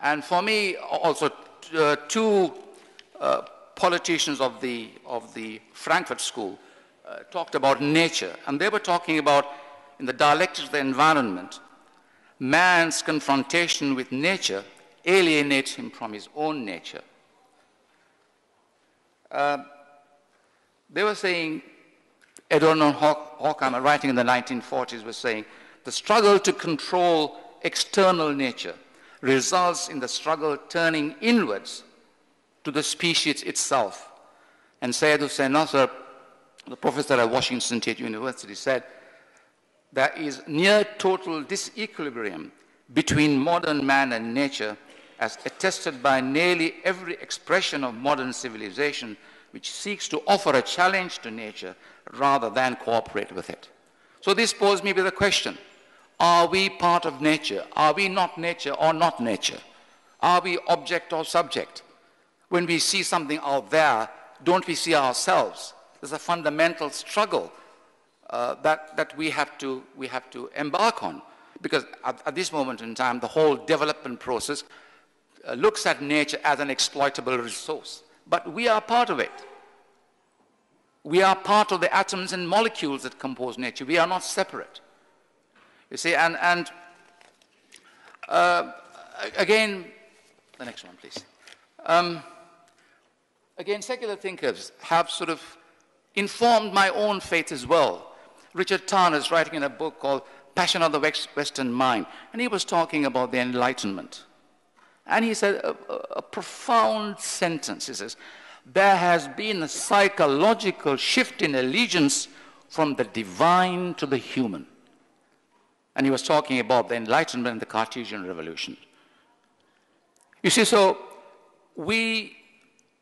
And for me, also, two politicians of the Frankfurt School talked about nature, and they were talking about, in the dialectics of the environment, man's confrontation with nature alienates him from his own nature. They were saying, Adorno and Horkheimer, writing in the 1940s, was saying, the struggle to control external nature results in the struggle turning inwards to the species itself. And Syed Hussain Nasr, the professor at Washington State University, said, there is near total disequilibrium between modern man and nature, as attested by nearly every expression of modern civilization, which seeks to offer a challenge to nature rather than cooperate with it. So this posed me with a question. Are we part of nature? Are we not nature or not nature? Are we object or subject? When we see something out there, don't we see ourselves? There's a fundamental struggle that we have to embark on, because at this moment in time, the whole development process looks at nature as an exploitable resource. But we are part of it. We are part of the atoms and molecules that compose nature. We are not separate. You see, and again, the next one, please. Again, secular thinkers have sort of informed my own faith as well. Richard Tarn is writing in a book called Passion of the Western Mind, and he was talking about the Enlightenment. And he said a profound sentence. He says, there has been a psychological shift in allegiance from the divine to the human. And he was talking about the Enlightenment and the Cartesian Revolution. You see, so we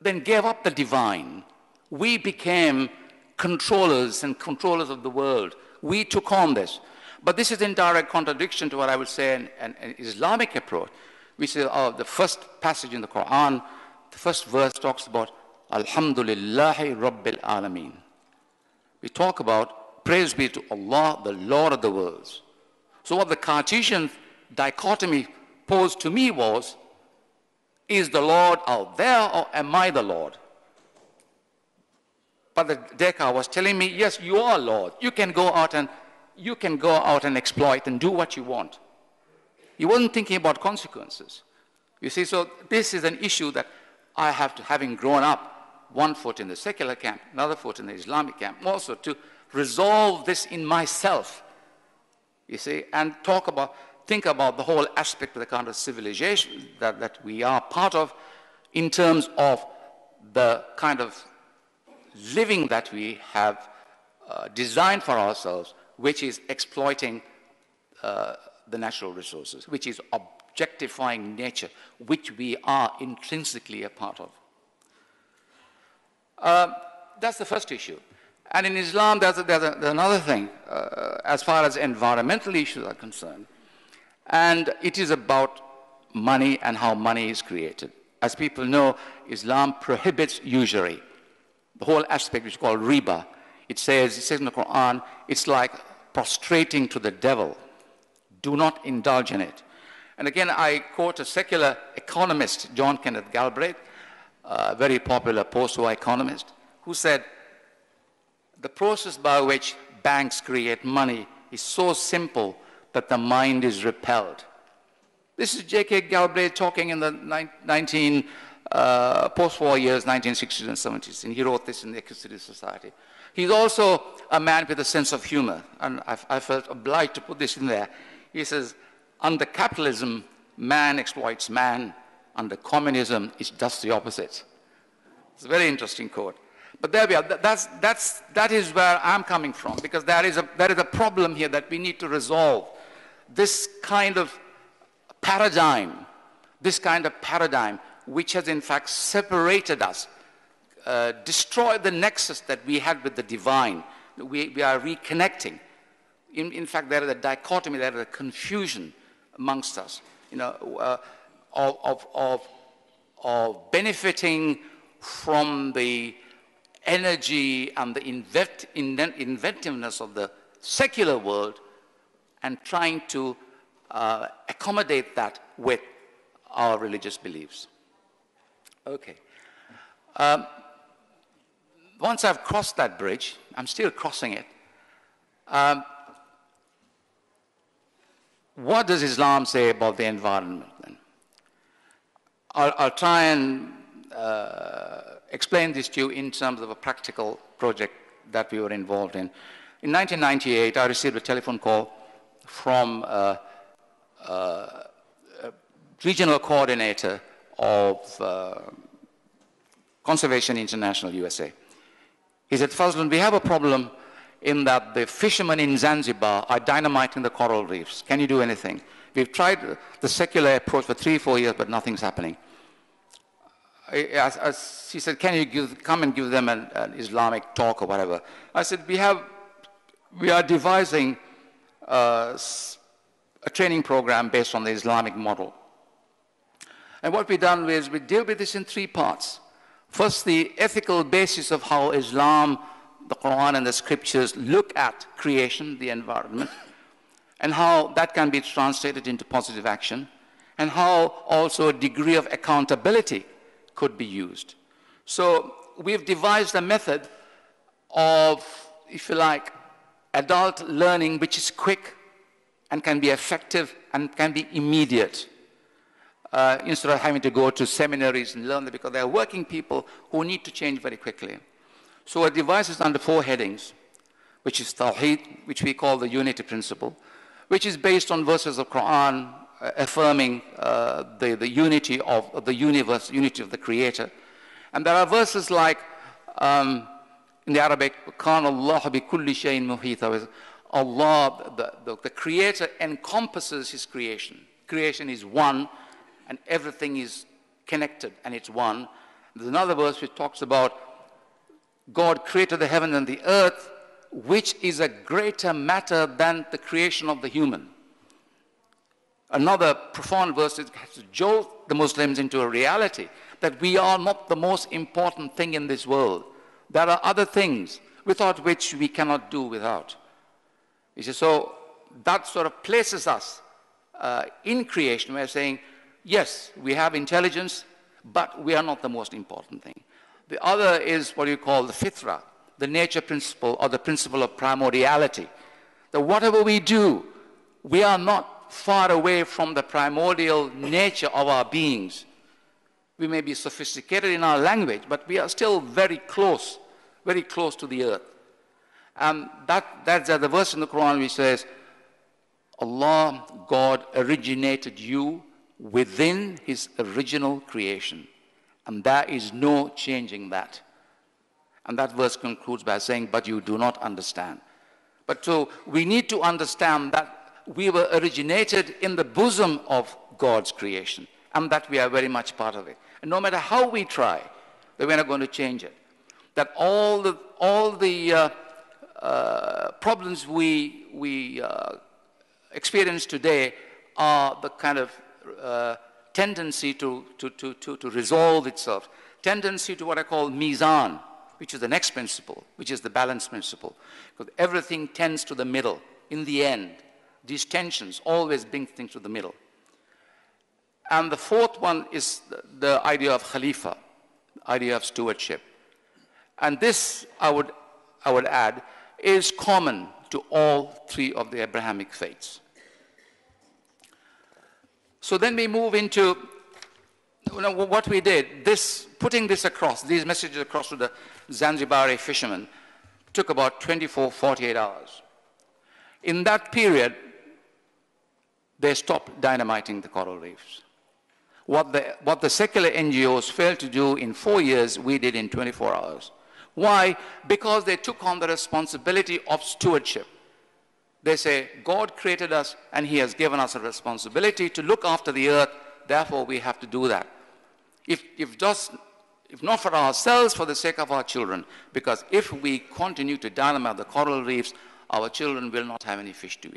then gave up the divine. We became controllers and controllers of the world. We took on this. But this is in direct contradiction to what I would say an Islamic approach. We say, the first passage in the Quran, the first verse talks about Alhamdulillahi Rabbil Alameen. We talk about praise be to Allah, the Lord of the worlds. So what the Cartesian dichotomy posed to me was, is the Lord out there or am I the Lord? But the Descartes was telling me, yes, you are Lord. You can go out and exploit and do what you want. He wasn't thinking about consequences. You see, so this is an issue that I have to, having grown up, one foot in the secular camp, another foot in the Islamic camp, also to resolve this in myself, you see, and think about the whole aspect of the kind of civilization that we are part of in terms of the kind of living that we have designed for ourselves, which is exploiting the natural resources, which is objectifying nature, which we are intrinsically a part of. That's the first issue. And in Islam, there's another thing, as far as environmental issues are concerned, and it is about money and how money is created. As people know, Islam prohibits usury, the whole aspect which is called riba. It says in the Quran, it's like prostrating to the devil. Do not indulge in it. And again, I quote a secular economist, John Kenneth Galbraith, a very popular post-war economist, who said, the process by which banks create money is so simple that the mind is repelled. This is J.K. Galbraith talking in the post-war years, 1960s and 70s, and he wrote this in the Equity Society. He's also a man with a sense of humor, and I felt obliged to put this in there. He says, under capitalism, man exploits man. Under communism, it's just the opposite. It's a very interesting quote. But there we are. That is where I'm coming from, because there is a problem here that we need to resolve. This kind of paradigm, which has in fact separated us, destroyed the nexus that we had with the divine. We are reconnecting. In fact, there is a dichotomy, there is a confusion amongst us, you know, of benefiting from the energy and the inventiveness of the secular world and trying to accommodate that with our religious beliefs. Okay. Once I've crossed that bridge, I'm still crossing it. What does Islam say about the environment then? I'll try and explain this to you in terms of a practical project that we were involved in. In 1998, I received a telephone call from a regional coordinator of Conservation International USA. He said, Fazlun, we have a problem in that the fishermen in Zanzibar are dynamiting the coral reefs. Can you do anything? We've tried the secular approach for 3-4 years, but nothing's happening. He said, can you come and give them an Islamic talk or whatever? I said, we are devising a training program based on the Islamic model. And what we've done is we deal with this in 3 parts. First, the ethical basis of how Islam, the Quran and the scriptures look at creation, the environment, and how that can be translated into positive action, and how also a degree of accountability could be used. So we've devised a method of, if you like, adult learning which is quick and can be effective and can be immediate. Instead of having to go to seminaries and learn that, because there are working people who need to change very quickly. So our device is under 4 headings, which is Tawheed, which we call the unity principle, which is based on verses of Quran affirming the unity of the universe, unity of the Creator. And there are verses like, in the Arabic, كَانَ اللَّهُ بِكُلِّ شَيْءٍ مُحِيطًا. Allah, the Creator encompasses His creation. Creation is one, and everything is connected, and it's one. There's another verse which talks about God created the heaven and the earth, which is a greater matter than the creation of the human. Another profound verse has to jolt the Muslims into a reality that we are not the most important thing in this world. There are other things without which we cannot do without. You see, so that sort of places us in creation. We're saying, yes, we have intelligence, but we are not the most important thing. The other is what you call the fitra, the nature principle or the principle of primordiality. That whatever we do, we are not far away from the primordial nature of our beings. We may be sophisticated in our language, but we are still very close to the earth. And that's the verse in the Quran which says, Allah, God, originated you within His original creation. And there is no changing that. And that verse concludes by saying, but you do not understand. But so we need to understand that we were originated in the bosom of God's creation, and that we are very much part of it. And no matter how we try, that we're not going to change it. That all the problems we experience today are the kind of tendency to resolve itself, tendency to what I call mizan, which is the next principle, which is the balance principle. Because everything tends to the middle. In the end, these tensions always bring things to the middle. And the 4th one is the idea of khalifa, idea of stewardship. And this, I would add, is common to all 3 of the Abrahamic faiths. So then we move into what we did. Putting this across, these messages across to the Zanzibari fishermen took about 48 hours. In that period, they stopped dynamiting the coral reefs. What the secular NGOs failed to do in 4 years, we did in 24 hours. Why? Because they took on the responsibility of stewardship. They say, God created us and He has given us a responsibility to look after the earth, therefore we have to do that. If not for ourselves, for the sake of our children, because if we continue to dynamite the coral reefs, our children will not have any fish to eat.